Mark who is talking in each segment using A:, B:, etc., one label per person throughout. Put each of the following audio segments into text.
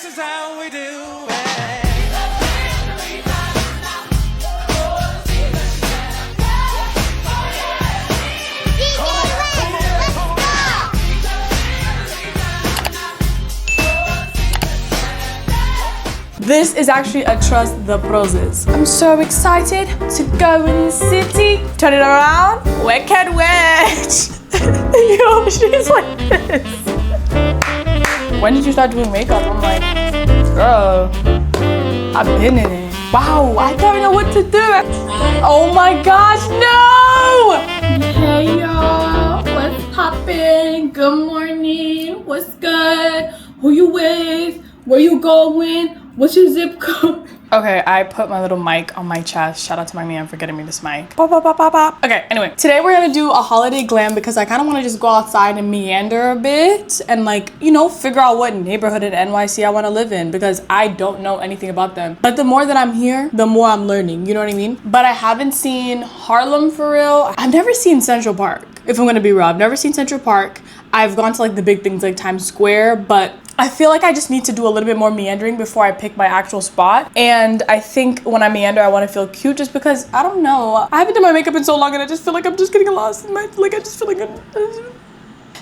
A: is how we do it.
B: This is actually a trust the process. I'm so excited to go in the city. Turn it around. Wicked witch. Yo, she's like this. When did you start doing makeup? I'm like, girl, I've been in it. Wow, I don't know what to do. Oh my gosh, no! Hey y'all, what's poppin'? Good morning, what's good? Who you with? Where you going? What's your zip code? Okay, I put my little mic on my chest. Shout out to my man for getting me this mic. Bop, bop, bop, bop, bop. Okay, anyway, today we're gonna do a holiday glam because I kind of want to just go outside and meander a bit and like, you know, figure out what neighborhood in NYC I want to live in because I don't know anything about them. But the more that I'm here, the more I'm learning, you know what I mean? But I haven't seen Harlem for real. I've never seen Central Park, if I'm gonna be real. I've never seen Central Park. I've gone to like the big things like Times Square, but I feel like I just need to do a little bit more meandering before I pick my actual spot. And I think when I meander, I want to feel cute just because, I don't know. I haven't done my makeup in so long and I just feel like I'm just getting lost in my, like I just feel like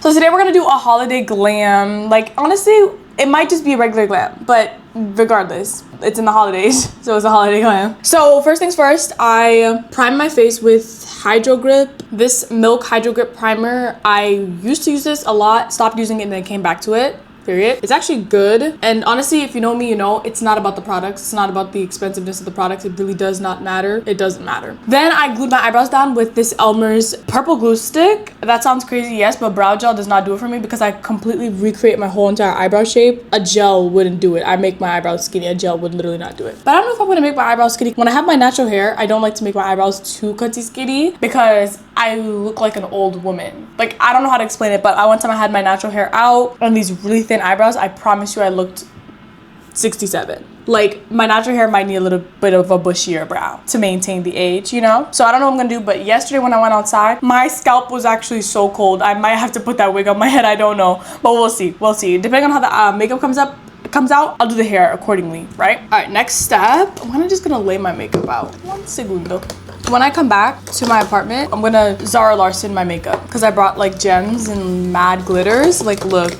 B: So today we're going to do a holiday glam. Like honestly, it might just be a regular glam, but regardless, it's in the holidays, so it's a holiday glam. So first things first, I primed my face with Hydro Grip. This Milk Hydro Grip primer, I used to use this a lot, stopped using it and then came back to it. Period. It's actually good. And honestly, if you know me, you know, it's not about the products. It's not about the expensiveness of the products. It really does not matter. It doesn't matter. Then I glued my eyebrows down with this Elmer's purple glue stick. That sounds crazy, yes, but brow gel does not do it for me because I completely recreate my whole entire eyebrow shape. A gel wouldn't do it. I make my eyebrows skinny. A gel would literally not do it. But I don't know if I'm gonna make my eyebrows skinny. When I have my natural hair, I don't like to make my eyebrows too cutty skinny because I look like an old woman. Like, I don't know how to explain it, but one time I had my natural hair out and these really thin eyebrows. I promise you I looked 67. Like, my natural hair might need a little bit of a bushier brow to maintain the age, you know? So I don't know what I'm gonna do, but yesterday when I went outside, my scalp was actually so cold. I might have to put that wig on my head, I don't know. But we'll see, we'll see. Depending on how the makeup comes out, I'll do the hair accordingly, right? All right, next step, I'm just gonna lay my makeup out. One segundo. When I come back to my apartment, I'm gonna Zara Larson my makeup because I brought like gems and mad glitters. Like, look.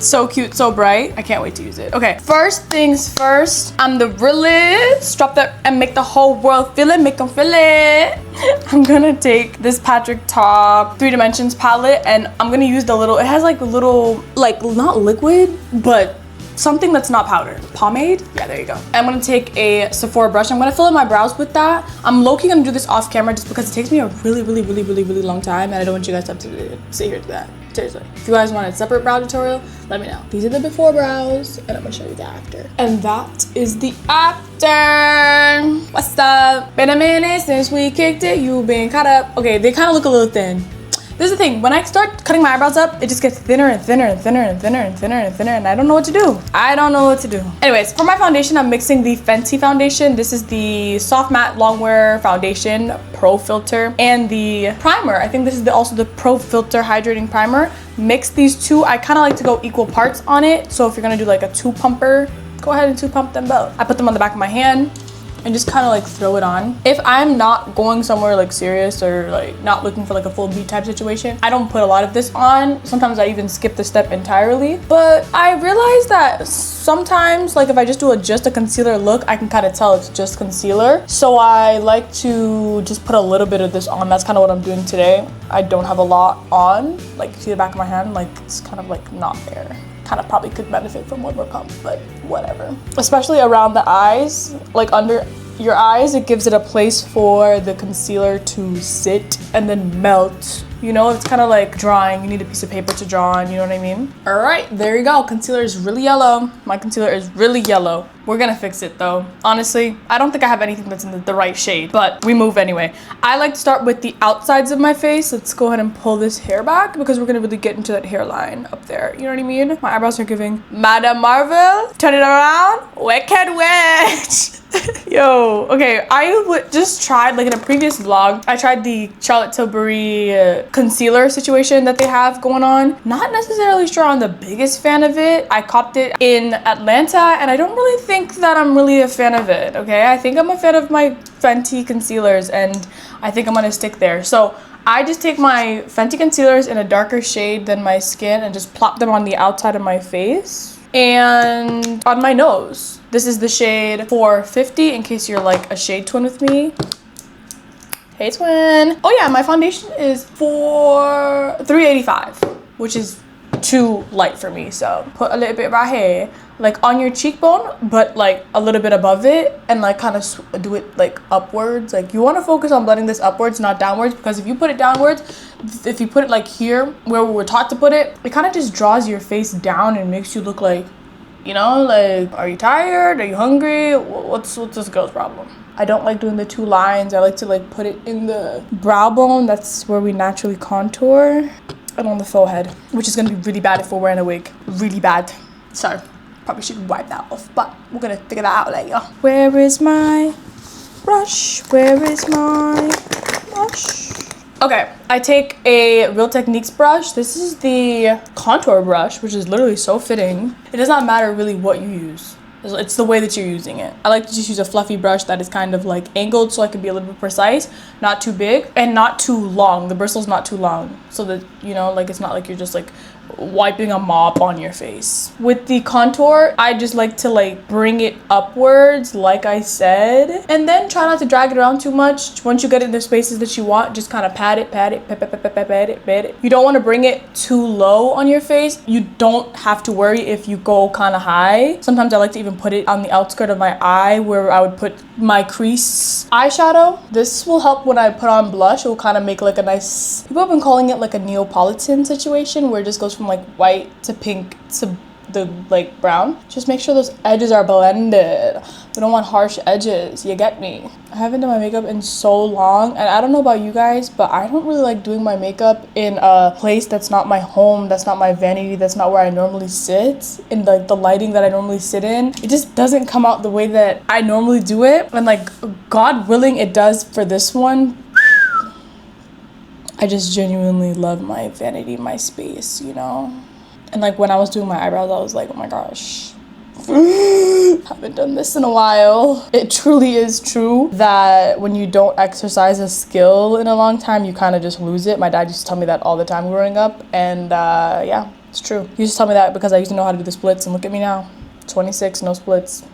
B: So cute, so bright. I can't wait to use it. Okay, first things first, I'm the realest. Drop that and make the whole world feel it, make them feel it. I'm gonna take this Patrick Top 3 Dimensions palette and I'm gonna use the little, it has like a little, like not liquid, but something that's not powder. Pomade? Yeah, there you go. I'm gonna take a Sephora brush. I'm gonna fill in my brows with that. I'm low-key gonna do this off camera just because it takes me a really long time and I don't want you guys to have to sit here to that. Seriously. If you guys want a separate brow tutorial, let me know. These are the before brows and I'm gonna show you the after. And that is the after. What's up? Been a minute since we kicked it. You been caught up. Okay, they kind of look a little thin. This is the thing, when I start cutting my eyebrows up, it just gets thinner and thinner and thinner and thinner and thinner and thinner and I don't know what to do. I don't know what to do. Anyways, for my foundation, I'm mixing the Fenty foundation. This is the Soft Matte Longwear Foundation Pro Filter and the primer. I think this is also the Pro Filter Hydrating Primer. Mix these two. I kind of like to go equal parts on it. So if you're gonna do like a 2-pumper, go ahead and 2-pump them both. I put them on the back of my hand and just kind of like throw it on. If I'm not going somewhere like serious or like not looking for like a full beat type situation, I don't put a lot of this on. Sometimes I even skip the step entirely. But I realized that sometimes like if I just do just a concealer look, I can kind of tell it's just concealer. So I like to just put a little bit of this on. That's kind of what I'm doing today. I don't have a lot on. Like, see the back of my hand? Like, it's kind of like not there. Kind of probably could benefit from one more pump, but whatever. Especially around the eyes, like under your eyes, it gives it a place for the concealer to sit and then melt. You know, it's kind of like drawing. You need a piece of paper to draw on, you know what I mean? All right, there you go. Concealer is really yellow. My concealer is really yellow. We're gonna fix it though. Honestly, I don't think I have anything that's in the right shade, but we move anyway. I like to start with the outsides of my face. Let's go ahead and pull this hair back because we're gonna really get into that hairline up there. You know what I mean? My eyebrows are giving Madame Marvel. Turn it around. Wicked witch. Yo, okay, I just tried, like in a previous vlog, I tried the Charlotte Tilbury concealer situation that they have going on. Not necessarily sure I'm the biggest fan of it. I copped it in Atlanta and I don't really think that I'm really a fan of it, okay? I think I'm a fan of my Fenty concealers and I think I'm gonna stick there. So I just take my Fenty concealers in a darker shade than my skin and just plop them on the outside of my face and on my nose. This is the shade 450 in case you're like a shade twin with me. Hey twin. Oh yeah, my foundation is 385, which is too light for me. So put a little bit right here, like on your cheekbone, but like a little bit above it, and like kind of do it like upwards. Like you want to focus on blending this upwards, not downwards, because if you put it downwards, if you put it like here where we were taught to put it, it kind of just draws your face down and makes you look like, you know, like, are you tired? Are you hungry? What's this girl's problem? I don't like doing the two lines. I like to like put it in the brow bone. That's where we naturally contour. And on the forehead, which is gonna be really bad if we're wearing a wig. Really bad. So probably should wipe that off, but we're gonna figure that out later. Where is my brush? Where is my brush? Okay, I take a Real Techniques brush. This is the contour brush, which is literally so fitting. It does not matter really what you use. It's the way that you're using it. I like to just use a fluffy brush that is kind of like angled so I can be a little bit precise, not too big and not too long. The bristle's not too long so that, you know, like it's not like you're just like wiping a mop on your face. With the contour, I just like to like bring it upwards like I said, and then try not to drag it around too much. Once you get in the spaces that you want, just kind of pat it. You don't want to bring it too low on your face. You don't have to worry if you go kind of high. Sometimes I like to even put it on the outskirt of my eye where I would put my crease eyeshadow. This will help when I put on blush. It will kind of make like a nice, people have been calling it like a Neapolitan situation where it just goes from like white to pink to the like brown. Just make sure those edges are blended. We don't want harsh edges, you get me? I haven't done my makeup in so long, and I don't know about you guys, but I don't really like doing my makeup in a place that's not my home, that's not my vanity, that's not where I normally sit, in like the lighting that I normally sit in. It just doesn't come out the way that I normally do it, and like God willing it does for this one. I just genuinely love my vanity, my space, you know? And like when I was doing my eyebrows, I was like, oh my gosh, haven't done this in a while. It truly is true that when you don't exercise a skill in a long time, you kind of just lose it. My dad used to tell me that all the time growing up, and yeah, it's true. He used to tell me that because I used to know how to do the splits, and look at me now, 26, no splits.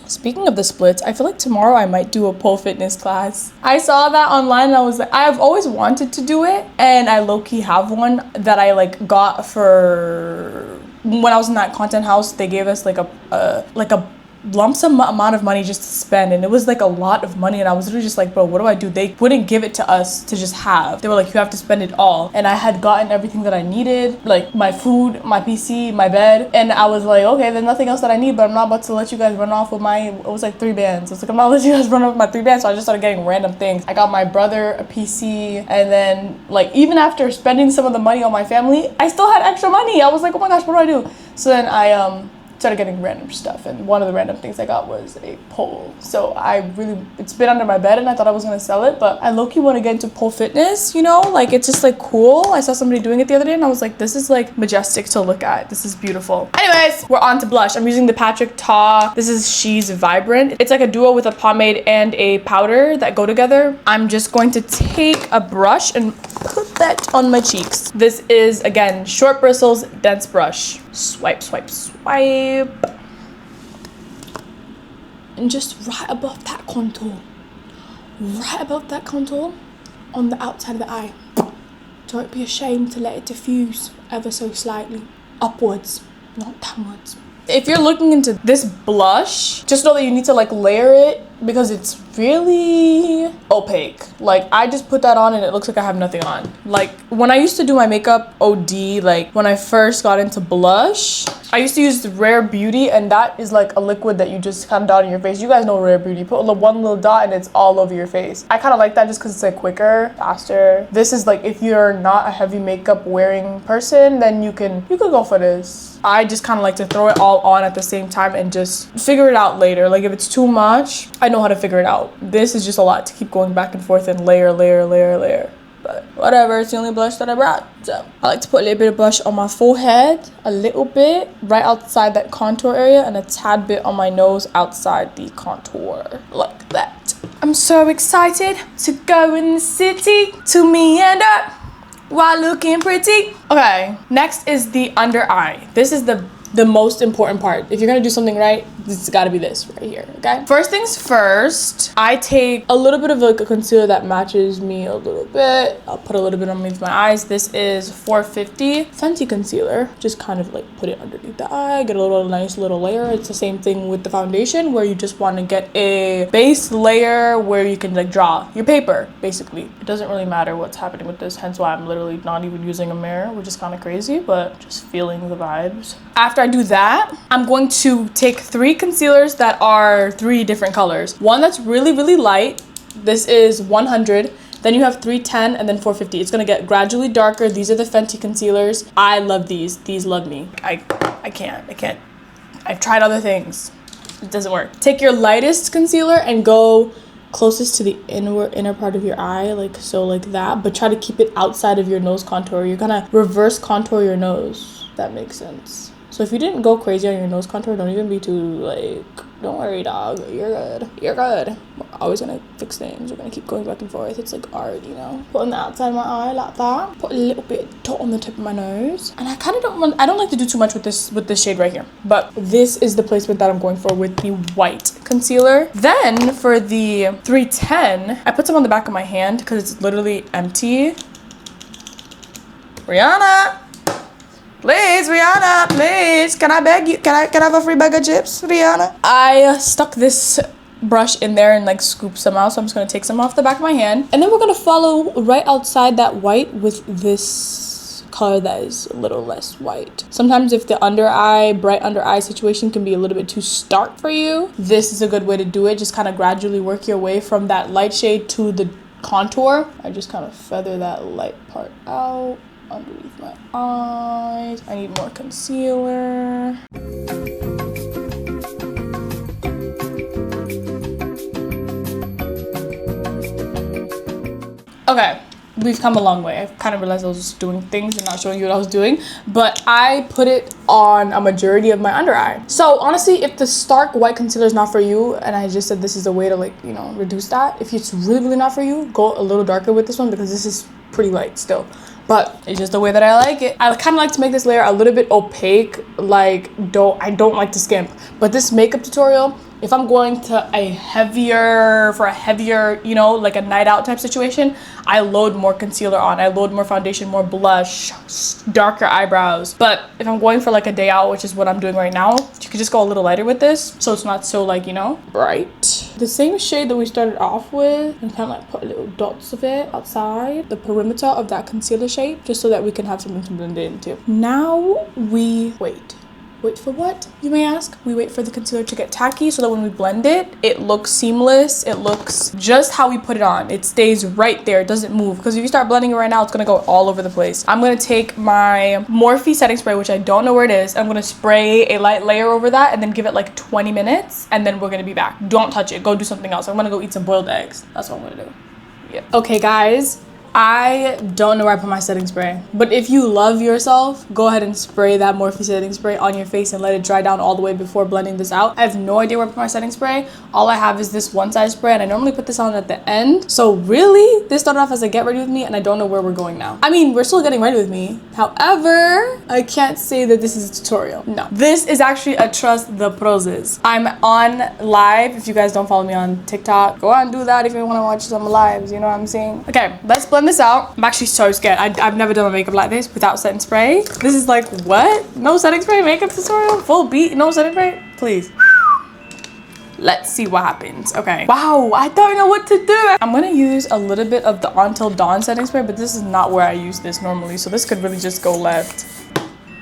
B: Speaking of the splits, I feel like tomorrow I might do a pole fitness class. I saw that online and I was like, I've always wanted to do it, and I low-key have one that I like got for when I was in that content house. They gave us like a lump sum amount of money just to spend, and it was like a lot of money, and I was literally just like, bro, what do? They wouldn't give it to us to just have. They were like, you have to spend it all. And I had gotten everything that I needed, like my food, my PC, my bed, and I was like, okay, there's nothing else that I need, but I'm not about to let you guys run off with my, it was like 3 bands. I was like, I'm not letting you guys run off with my 3 bands. So I just started getting random things. I got my brother a PC, and then like even after spending some of the money on my family, I still had extra money. I was like, oh my gosh, what do I do? So then I started getting random stuff, and one of the random things I got was a pole. So it's been under my bed, and I thought I was gonna sell it, but I low-key want to get into pole fitness, you know, like it's just like cool. I saw somebody doing it the other day and I was like, this is like majestic to look at. This is beautiful. Anyways, we're on to blush. I'm using the Patrick Ta. This is She's Vibrant. It's like a duo with a pomade and a powder that go together. I'm just going to take a brush and put that on my cheeks. This is, again, short bristles, dense brush. Swipe, swipe, swipe. And just right above that contour. Right above that contour on the outside of the eye. Don't be ashamed to let it diffuse ever so slightly. Upwards, not downwards. If you're looking into this blush, just know that you need to like layer it because it's really opaque. Like, I just put that on and it looks like I have nothing on. Like, when I used to do my makeup OD, like when I first got into blush, I used to use Rare Beauty, and that is like a liquid that you just kind of dot on your face. You guys know Rare Beauty. Put one little dot and it's all over your face. I kind of like that just because it's like quicker, faster. This is like, if you're not a heavy makeup wearing person, then you could go for this. I just kind of like to throw it all on at the same time and just figure it out later. Like, if it's too much, I know how to figure it out. This is just a lot to keep going back and forth and layer. But whatever, it's the only blush that I brought. So I like to put a little bit of blush on my forehead, a little bit right outside that contour area, and a tad bit on my nose outside the contour, like that. I'm so excited to go in the city to meander while looking pretty. Okay, next is the under eye. This is the most important part. If you're gonna do something right, it's gotta be this right here, okay? First things first, I take a little bit of like a concealer that matches me a little bit. I'll put a little bit underneath my eyes. This is 450 Fenty concealer. Just kind of like put it underneath the eye, get a nice little layer. It's the same thing with the foundation, where you just wanna get a base layer where you can like draw your paper, basically. It doesn't really matter what's happening with this, hence why I'm literally not even using a mirror, which is kind of crazy, but just feeling the vibes. After I do that, I'm going to take 3 concealers that are 3 different colors. One that's really, really light. This is 100. Then you have 310 and then 450. It's gonna get gradually darker. These are the Fenty concealers. I love these. These love me. I can't. I've tried other things. It doesn't work. Take your lightest concealer and go closest to the inner part of your eye, like so, like that. But try to keep it outside of your nose contour. You're gonna reverse contour your nose. That makes sense. So if you didn't go crazy on your nose contour, don't even be too like, don't worry, dog. You're good. You're good. We're always gonna fix things. We're gonna keep going back and forth. It's like art, you know? Put on the outside of my eye like that. Put a little bit of dot on the tip of my nose. And I kind of I don't like to do too much with this shade right here. But this is the placement that I'm going for with the white concealer. Then for the 310, I put some on the back of my hand because it's literally empty. Rihanna! Please, Rihanna, please. Can I beg you? Can I have a free bag of chips, Rihanna? I stuck this brush in there and like scoop some out, so I'm just gonna take some off the back of my hand. And then we're gonna follow right outside that white with this color that is a little less white. Sometimes if the bright under eye situation can be a little bit too stark for you, this is a good way to do it. Just kind of gradually work your way from that light shade to the contour. I just kind of feather that light part out underneath my eyes. I need more concealer. Okay, we've come a long way. I kind of realized I was just doing things and not showing you what I was doing, but I put it on a majority of my under eye. So honestly, if the stark white concealer is not for you, and I just said this is a way to like, you know, reduce that. If it's really, really not for you, go a little darker with this one because this is pretty light still. But it's just the way that I like it. I kind of like to make this layer a little bit opaque. Like, I don't like to skimp. But this makeup tutorial, if I'm going to a heavier, you know, like a night out type situation, I load more concealer on. I load more foundation, more blush, darker eyebrows. But if I'm going for like a day out, which is what I'm doing right now, you could just go a little lighter with this. So it's not so like, you know, bright. The same shade that we started off with, and kind of like put little dots of it outside the perimeter of that concealer shape, just so that we can have something to blend it into. Now we wait. Wait for what, you may ask? We wait for the concealer to get tacky so that when we blend it, it looks seamless. It looks just how we put it on. It stays right there. It doesn't move. Because if you start blending it right now, it's going to go all over the place. I'm going to take my Morphe setting spray, which I don't know where it is. I'm going to spray a light layer over that and then give it like 20 minutes. And then we're going to be back. Don't touch it. Go do something else. I'm going to go eat some boiled eggs. That's what I'm going to do. Yeah. Okay, guys. I don't know where I put my setting spray, but if you love yourself, go ahead and spray that Morphe setting spray on your face and let it dry down all the way before blending this out. I have no idea where I put my setting spray. All I have is this one side spray, and I normally put this on at the end. So really, this started off as a get ready with me, and I don't know where we're going now. I mean, we're still getting ready with me. However, I can't say that this is a tutorial. No. This is actually a trust the process. I'm on live. If you guys don't follow me on TikTok, go on and do that if you want to watch some lives, you know what I'm saying? Okay, let's blend this out. I'm actually so scared. I've never done a makeup like this without setting spray. This is like, what? No setting spray makeup tutorial? Full beat, no setting spray? Please. Let's see what happens. Okay. Wow, I don't know what to do. I'm gonna use a little bit of the Until Dawn setting spray, but this is not where I use this normally, so this could really just go left.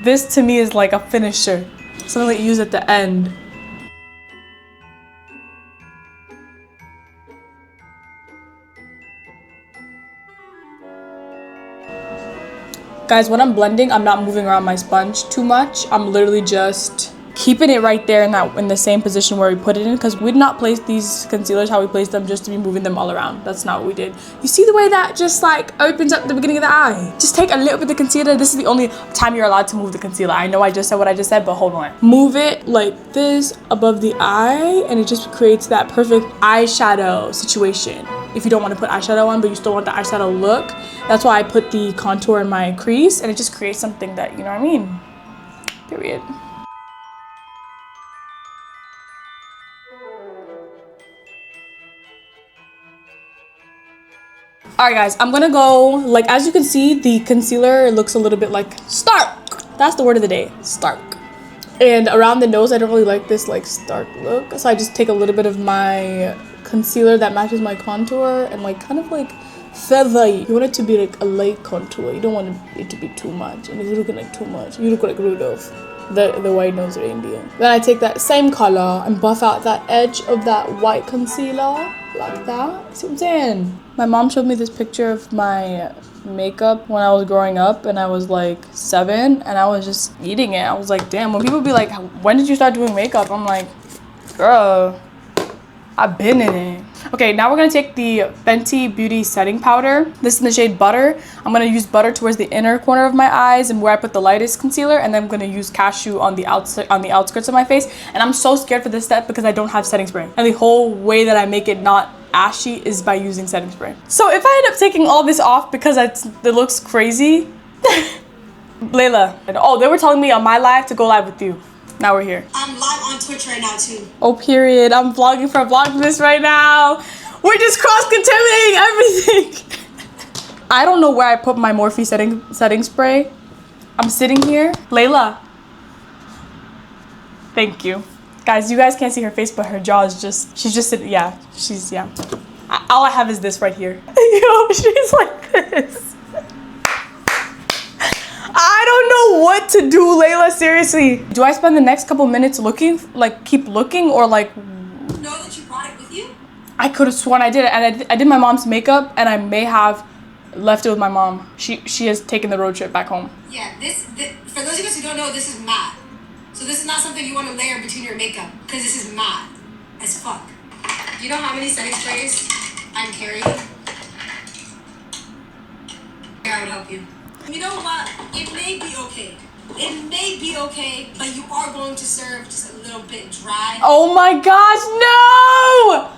B: This to me is like a finisher. Something that you use at the end. Guys, when I'm blending, I'm not moving around my sponge too much. I'm literally just keeping it right there in the same position where we put it in, because we did not place these concealers how we placed them just to be moving them all around. That's not what we did. You see the way that just like opens up the beginning of the eye? Just take a little bit of the concealer. This is the only time you're allowed to move the concealer. I know I just said what I just said, but hold on. Move it like this above the eye, and it just creates that perfect eyeshadow situation. If you don't want to put eyeshadow on, but you still want the eyeshadow look, that's why I put the contour in my crease, and it just creates something that, you know what I mean? Period. All right, guys, I'm gonna go, like, as you can see, the concealer looks a little bit like stark. That's the word of the day, stark. And around the nose, I don't really like this like stark look, so I just take a little bit of my concealer that matches my contour and like kind of like feather. You want it to be like a light contour. You don't want it to be too much. And if you're looking like too much, you look like Rudolph, the white nose reindeer. Then I take that same color and buff out that edge of that white concealer like that. See what I'm saying? My mom showed me this picture of my makeup when I was growing up, and I was like 7, and I was just eating it. I was like, damn. When people be like, when did you start doing makeup? I'm like, girl, I've been in it. Okay, now we're gonna take the Fenty Beauty setting powder. This is in the shade Butter. I'm gonna use Butter towards the inner corner of my eyes and where I put the lightest concealer, and then I'm gonna use Cashew on the outskirts of my face. And I'm so scared for this step because I don't have setting spray, and the whole way that I make it not ashy is by using setting spray. So if I end up taking all this off because it looks crazy, Layla. Oh, they were telling me on my live to go live with you. Now we're here. I'm live on Twitch right now too. Oh, period. I'm vlogging for VLOGMAS right now. We're just cross-contaminating everything. I don't know where I put my Morphe setting spray. I'm sitting here. Layla. Thank you. Guys, you guys can't see her face, but her jaw is just, she's just sitting, yeah. She's, yeah. All I have is this right here. Yo, she's like this. I don't know what to do, Layla, seriously. Do I spend the next couple minutes looking, like keep looking, or like... Know that you brought it with you? I could have sworn I did it, and I did my mom's makeup, and I may have left it with my mom. She has taken the road trip back home. Yeah, this for those of us who don't know, this is matte. So this is not something you want to layer between your makeup, because this is matte as fuck. Do you know how many setting sprays I'm carrying? I would help you. You know what? It may be okay. It may be okay, but you are going to serve just a little bit dry. Oh my gosh, no!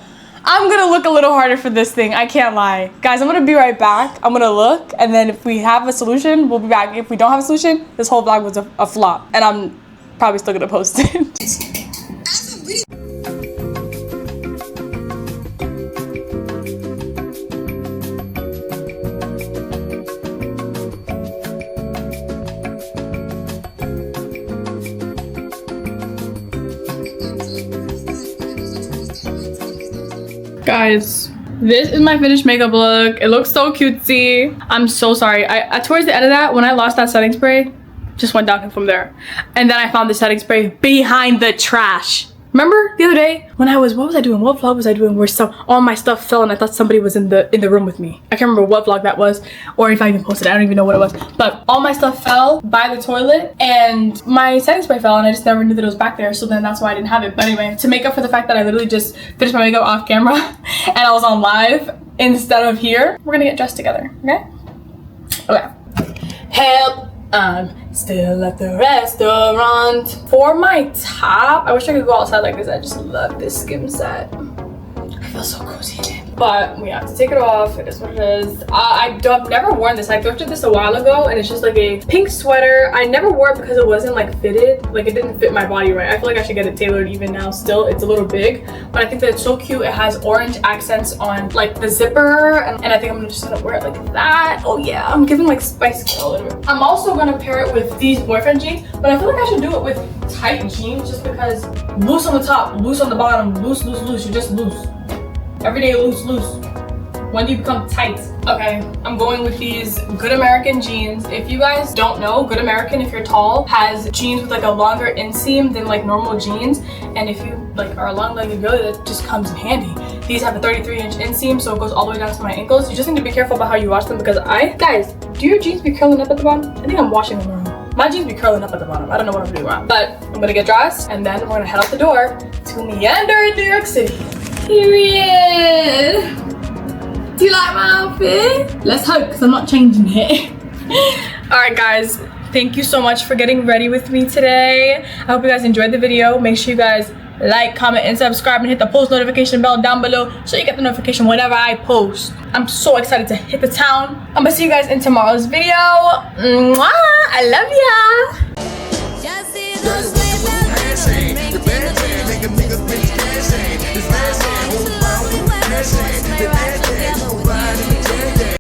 B: I'm gonna look a little harder for this thing. I can't lie. Guys, I'm gonna be right back. I'm gonna look, and then if we have a solution, we'll be back. If we don't have a solution, this whole vlog was a flop, and I'm probably still gonna post it. Guys, this is my finished makeup look. It looks so cutesy. I'm so sorry. I towards the end of that, when I lost that setting spray, just went down from there. And then I found the setting spray behind the trash. Remember the other day when what was I doing? What vlog was I doing where all my stuff fell and I thought somebody was in the room with me? I can't remember what vlog that was, or if I even posted it. I don't even know what it was. But all my stuff fell by the toilet, and my setting spray fell, and I just never knew that it was back there. So then that's why I didn't have it. But anyway, to make up for the fact that I literally just finished my makeup off camera and I was on live instead of here, we're gonna get dressed together, okay? Okay. Help. I'm still at the restaurant. For my top, I wish I could go outside like this. I just love this skim set. I feel feels so cozy in it. But we have to take it off. It is what it is. I've never worn this. I thrifted this a while ago, and it's just like a pink sweater. I never wore it because it wasn't like fitted. Like it didn't fit my body right. I feel like I should get it tailored even now. Still, it's a little big, but I think that it's so cute. It has orange accents on like the zipper, and I think I'm just gonna wear it like that. Oh yeah, I'm giving like Spice Girl a little bit. I'm also gonna pair it with these boyfriend jeans, but I feel like I should do it with tight jeans just because loose on the top, loose on the bottom, loose, loose, loose. You're just loose. Every day loose, loose. When do you become tight? Okay, I'm going with these Good American jeans. If you guys don't know, Good American, if you're tall, has jeans with like a longer inseam than like normal jeans. And if you like are a long-legged girl, that just comes in handy. These have a 33-inch inseam, so it goes all the way down to my ankles. You just need to be careful about how you wash them because guys, do your jeans be curling up at the bottom? I think I'm washing them wrong. My jeans be curling up at the bottom. I don't know what I'm doing wrong. But I'm gonna get dressed and then we're gonna head out the door to Meander in New York City. Period. Do you like my outfit? Let's hope, because I'm not changing it. Alright guys, thank you so much for getting ready with me today. I hope you guys enjoyed the video. Make sure you guys like, comment, and subscribe, and hit the post notification bell down below so you get the notification whenever I post. I'm so excited to hit the town. I'm gonna see you guys in tomorrow's video. Mwah! I love ya!